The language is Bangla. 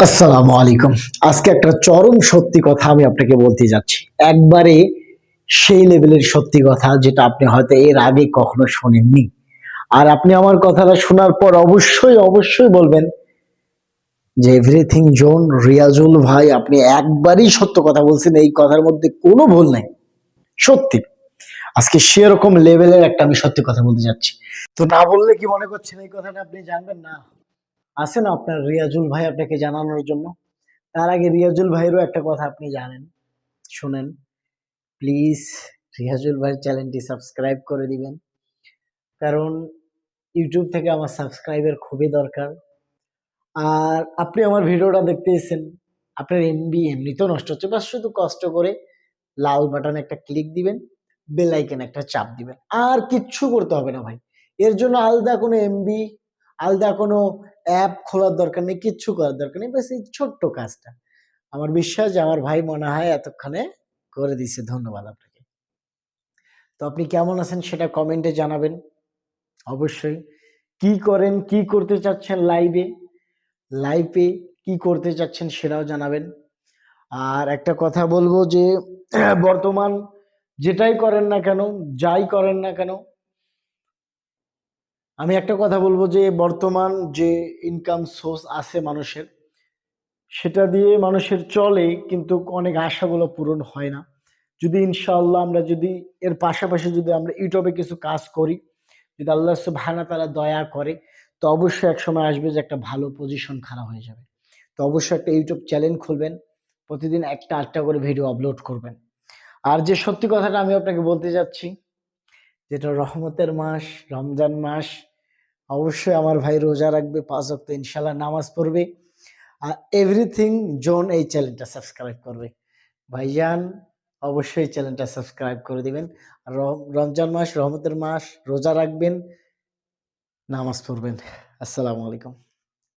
আসসালামু আলাইকুম। আজকে একটা চরম সত্যি কথা আমি আপনাকে বলতে যাচ্ছি। একবারে সেই লেভেলের সত্যি কথা যেটা আপনি হয়তো এর আগে কখনো শোনেননি। আর আপনি আমার কথাটা শোনার পর অবশ্যই বলবেন যে এভরিথিং জোন রিয়াজুল ভাই আপনি একবারই সত্য কথা বলছেন। এই কথার মধ্যে কোনো ভুল নাই। সত্যি। আজকে সেরকম লেভেলের একটা আমি সত্যি কথা বলতে যাচ্ছি। তো না বললে কি মনে করছেন এই কথাটা আপনি জানবেন না? আছে না আপনার রিয়াজুল ভাই আপনাকে জানানোর জন্য? তার আগে রিয়াজুল ভাইয়েরও একটা কথা আপনি জানেন, শোনেন। প্লিজ রিয়াজুল ভাইয়ের চ্যানেলটি সাবস্ক্রাইব করে দিবেন। কারণ ইউটিউব থেকে আমার সাবস্ক্রাইবের খুবই দরকার। আর আপনি আমার ভিডিওটা দেখতেছেন, আপনার এমবি এমনিতেও নষ্ট হচ্ছে। বাস শুধু কষ্ট করে লাল বাটনে একটা ক্লিক দিবেন, বেল আইকনে একটা চাপ দিবেন। আর কিচ্ছু করতে হবে না ভাই। এর জন্য আলাদা কোনো এমবি, আলাদা কোনো অ্যাপ খোলার দরকার নেই, কিচ্ছু করার দরকার নেই। বাস এই ছোট্ট কাজটা। আমার বিশ্বাস যে আমার ভাই মনে হয় এতক্ষণে করে দিছে। ধন্যবাদ আপনাকে। তো আপনি কেমন আছেন সেটা কমেন্টে জানাবেন। অবশ্যই। কি করেন, কি করতে চাচ্ছেন লাইভে কি করতে চাচ্ছেন সেটাও জানাবেন। আর একটা কথা বলবো যে বর্তমান যেটাই করেন না কেন, যাই করেন না কেন, আমি একটা কথা বলবো যে বর্তমান যে ইনকাম সোর্স আছে মানুষের, সেটা দিয়ে মানুষের চলে কিন্তু অনেক আশাগুলো পূরণ হয় না। যদি ইনশাআল্লাহ আমরা যদি এর পাশাপাশি যদি আমরা ইউটিউবে কিছু কাজ করি, যদি আল্লাহ সুবহানাহু ওয়া তাআলা দয়া করে, তো অবশ্যই একসময় আসবে যে একটা ভালো পজিশন খাড়া হয়ে যাবে। তো অবশ্যই একটা ইউটিউব চ্যানেল খুলবেন, প্রতিদিন একটা আধটা করে ভিডিও আপলোড করবেন। আর যে সত্যি কথাটা আমি আপনাকে বলতে যাচ্ছি, যেটা রহমতের মাস, রমজান মাস, অবশ্যই আমার ভাই রোজা রাখবে, ৫ ওয়াক্ত ইনশাআল্লাহ নামাজ পড়বে। আর এভরিথিং জোন এই চ্যানেলটা সাবস্ক্রাইব করবে। ভাইজান অবশ্যই চ্যানেলটা সাবস্ক্রাইব করে দিবেন। আর রমজান মাস, রহমতের মাস, রোজা রাখবেন, নামাজ পড়বেন। আসসালামু আলাইকুম।